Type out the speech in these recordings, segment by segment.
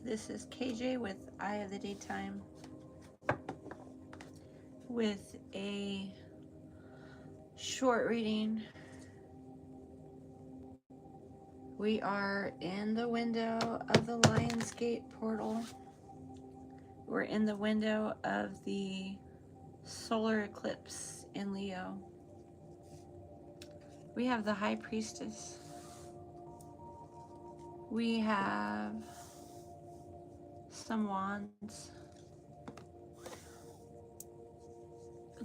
This is KJ with Eye of the Daytime with a short reading. We are in the window of the Lionsgate portal. We're in the window of the solar eclipse in Leo. We have the High Priestess. We have some wands.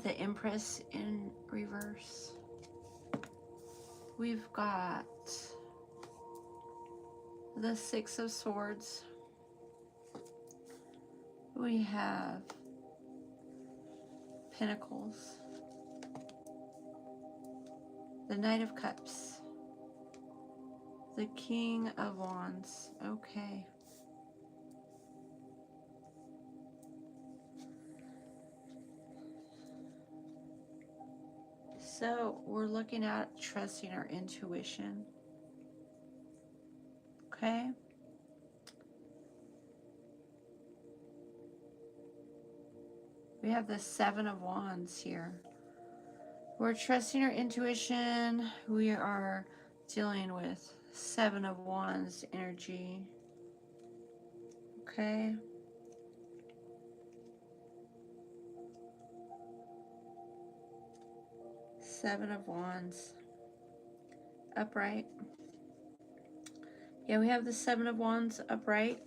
The Empress in reverse. We've got the Six of Swords. We have Pentacles. The Knight of Cups. The King of Wands. Okay. So we're looking at trusting our intuition. Okay. We have the Seven of Wands here. We're trusting our intuition. We are dealing with Seven of Wands energy. Okay. Seven of Wands. Upright. Yeah, we have the Seven of Wands upright.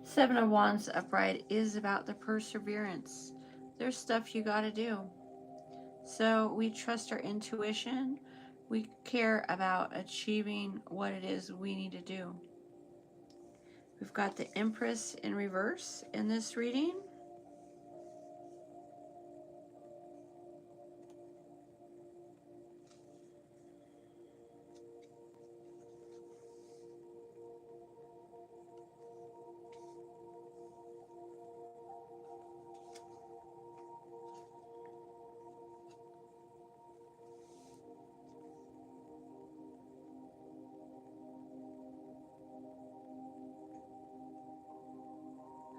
Seven of Wands upright is about the perseverance. There's stuff you got to do. So we trust our intuition. We care about achieving what it is we need to do. We've got the Empress in reverse in this reading.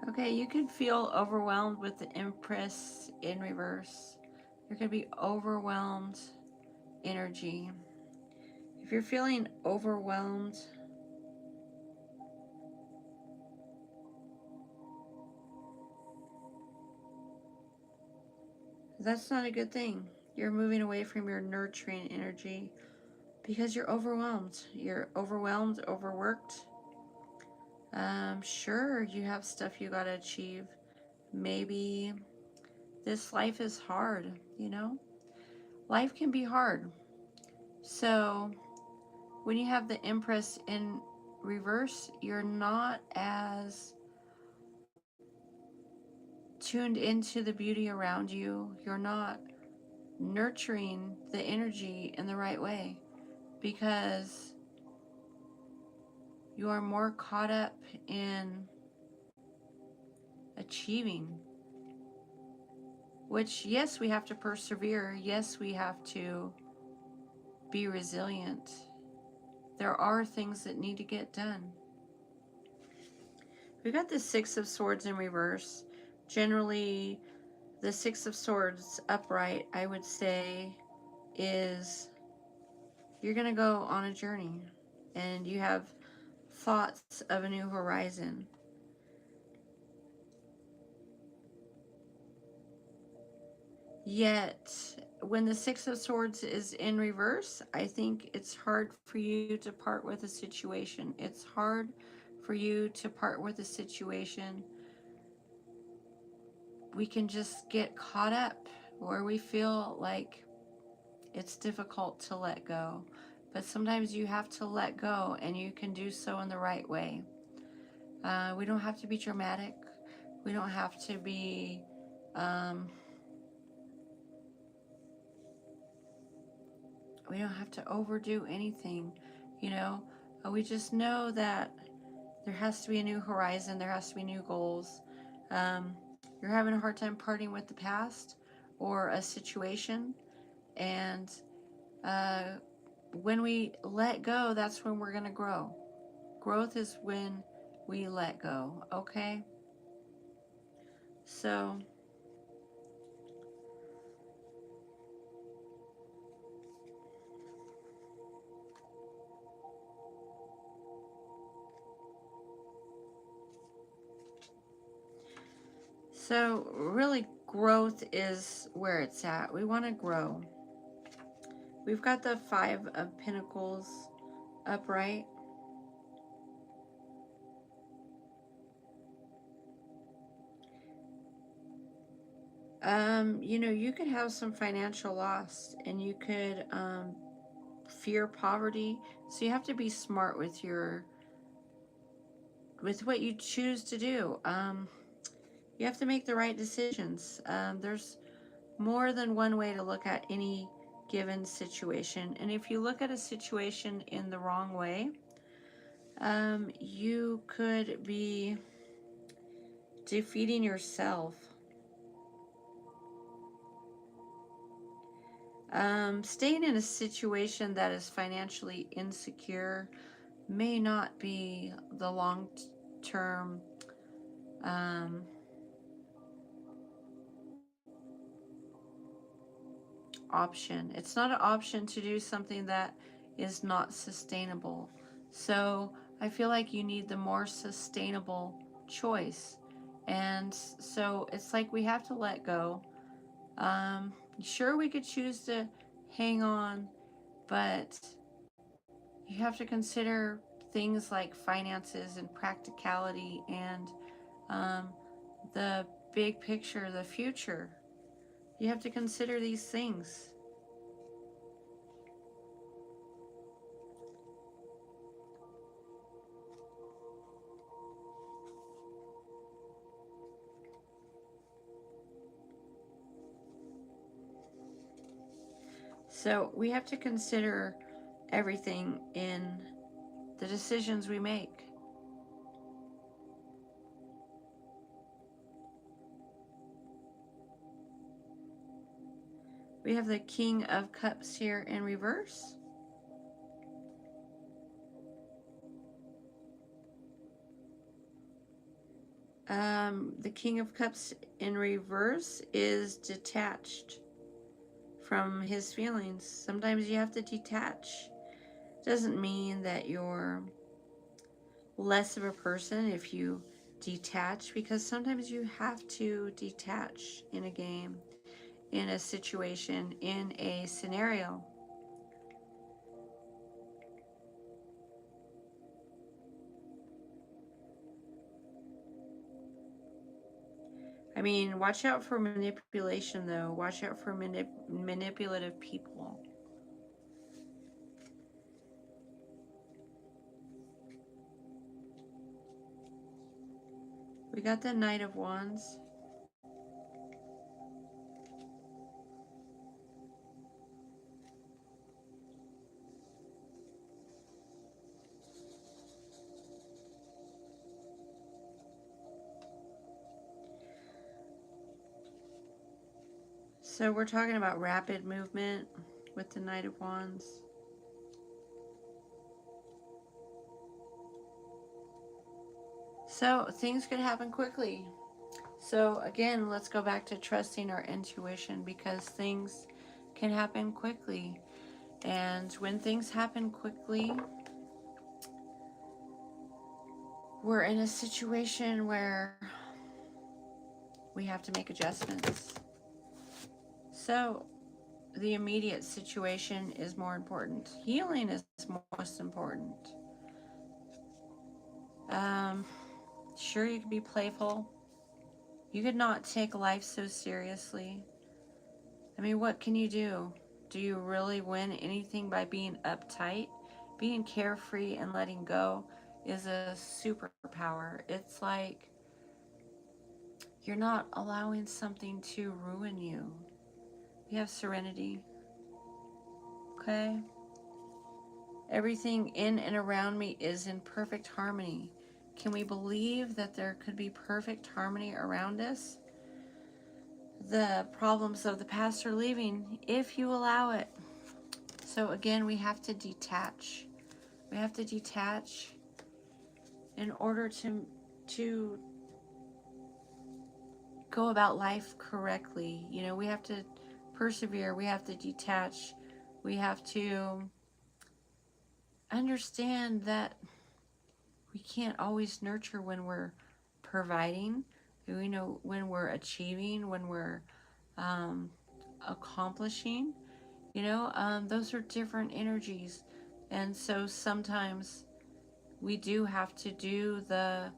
Okay, you can feel overwhelmed with the Empress in reverse. There could be overwhelmed energy. If you're feeling overwhelmed, that's not a good thing. You're moving away from your nurturing energy because you're overwhelmed. You're overwhelmed, overworked. Sure, you have stuff you gotta achieve. Maybe this life is hard, you know? Life can be hard. So when you have the Empress in reverse, you're not as tuned into the beauty around you. You're not nurturing the energy in the right way because you are more caught up in achieving, which, yes, we have to persevere. Yes, we have to be resilient. There are things that need to get done. We got the Six of Swords in reverse. Generally, the Six of Swords upright, I would say, is you're going to go on a journey and you have thoughts of a new horizon. Yet, when the Six of Swords is in reverse, I think it's hard for you to part with a situation. It's hard for you to part with a situation. We can just get caught up where we feel like it's difficult to let go. But sometimes you have to let go, and you can do so in the right way. We don't have to be dramatic. We don't have to be we don't have to overdo anything, you know. We just know that there has to be a new horizon. There has to be new goals. You're having a hard time parting with the past, or a situation. And when we let go, that's when we're going to grow. Growth is when we let go, okay? So really growth is where it's at. We want to grow. We've got the Five of Pentacles upright. You know, you could have some financial loss, and you could fear poverty. So you have to be smart with what you choose to do. You have to make the right decisions. There's more than one way to look at any given situation, and if you look at a situation in the wrong way, you could be defeating yourself. Staying in a situation that is financially insecure may not be the long-term option. It's not an option to do something that is not sustainable. So I feel like you need the more sustainable choice. And so it's like we have to let go. Sure, we could choose to hang on, but you have to consider things like finances and practicality and um, the big picture, the future. You have to consider these things. So we have to consider everything in the decisions we make. We have the King of Cups here in reverse. The King of Cups in reverse is detached from his feelings. Sometimes you have to detach. Doesn't mean that you're less of a person if you detach, because sometimes you have to detach in a game, in a situation, in a scenario. I mean, watch out for manipulation, though. Watch out for manipulative people. We got the Knight of Wands. So we're talking about rapid movement with the Knight of Wands. So things could happen quickly. So again, let's go back to trusting our intuition, because things can happen quickly. And when things happen quickly, we're in a situation where we have to make adjustments. So the immediate situation is more important. Healing is most important. Sure, you can be playful. You could not take life so seriously. I mean, what can you do? Do you really win anything by being uptight? Being carefree and letting go is a superpower. It's like you're not allowing something to ruin you. You have serenity. Okay? Everything in and around me is in perfect harmony. Can we believe that there could be perfect harmony around us? the problems of the past are leaving if you allow it. So again, we have to detach. We have to detach in order to go about life correctly. You know, we have to persevere. We have to detach. We have to understand that we can't always nurture when we're providing. We know when we're achieving, when we're um, accomplishing. You know, those are different energies. And so sometimes we do have to do the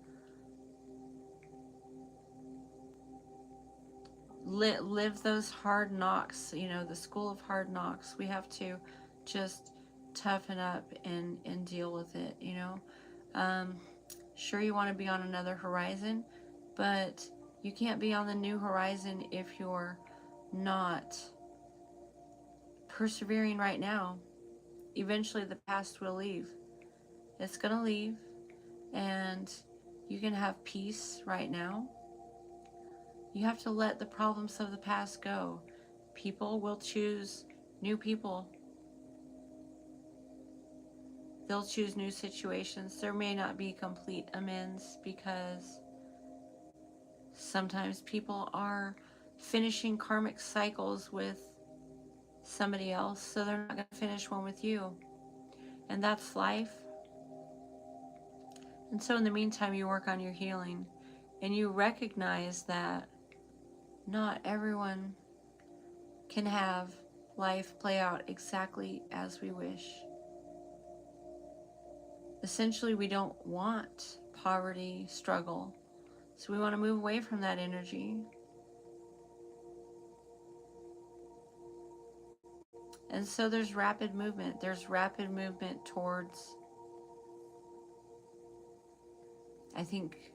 live those hard knocks, you know, the school of hard knocks. We have to just toughen up and deal with it, you know. Um, sure, you want to be on another horizon, but you can't be on the new horizon if you're not persevering right now. Eventually, the past will leave. It's going to leave, and you can have peace right now. You have to let the problems of the past go. People will choose new people. They'll choose new situations. There may not be complete amends because sometimes people are finishing karmic cycles with somebody else, so they're not going to finish one with you. And that's life. And so in the meantime, you work on your healing and you recognize that not everyone can have life play out exactly as we wish. Essentially, we don't want poverty, struggle. So we want to move away from that energy. And so there's rapid movement. There's rapid movement towards, I think,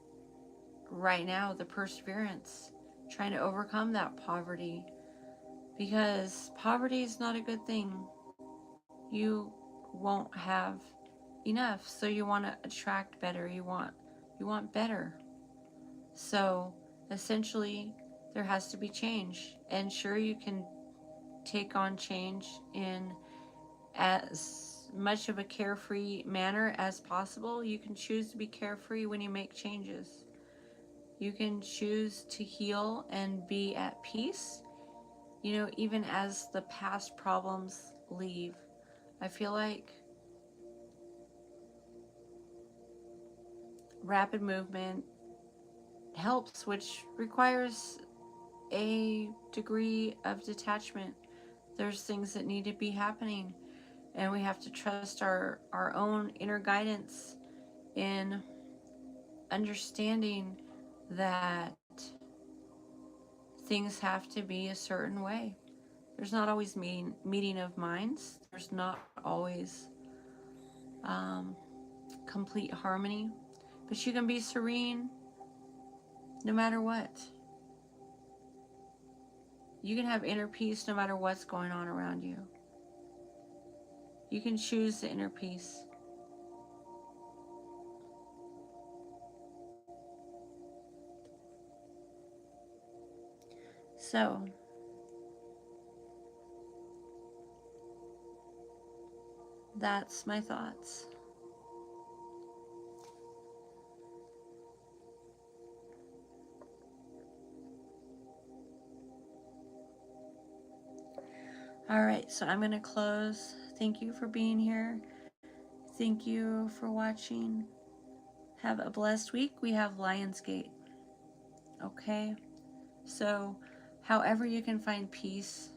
right now, the perseverance, trying to overcome that poverty. Because poverty is not a good thing. You won't have enough. So you want to attract better. You want better. So essentially, there has to be change. And sure, you can take on change in as much of a carefree manner as possible. You can choose to be carefree when you make changes. You can choose to heal and be at peace, you know, even as the past problems leave. I feel like rapid movement helps, which requires a degree of detachment. There's things that need to be happening, and we have to trust our own inner guidance in understanding that things have to be a certain way. There's not always meeting of minds. There's not always um, complete harmony, but you can be serene no matter what. You can have inner peace no matter what's going on around you. You can choose the inner peace. So, that's my thoughts. All right, so I'm going to close. Thank you for being here. Thank you for watching. Have a blessed week. We have Lionsgate. Okay? So, however you can find peace,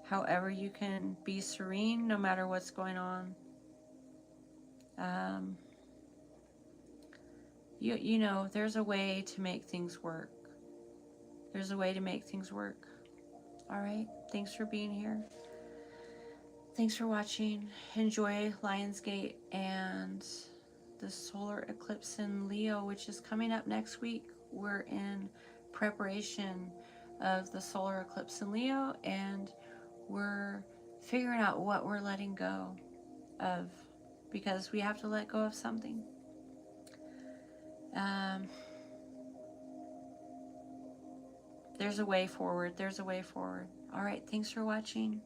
however you can be serene no matter what's going on, um, you know, there's a way to make things work. There's a way to make things work. All right? Thanks for being here. Thanks for watching. Enjoy Lionsgate and the solar eclipse in Leo, which is coming up next week. We're in preparation of the solar eclipse in Leo, and we're figuring out what we're letting go of, because we have to let go of something. Um, There's a way forward. There's a way forward. All right. Thanks for watching.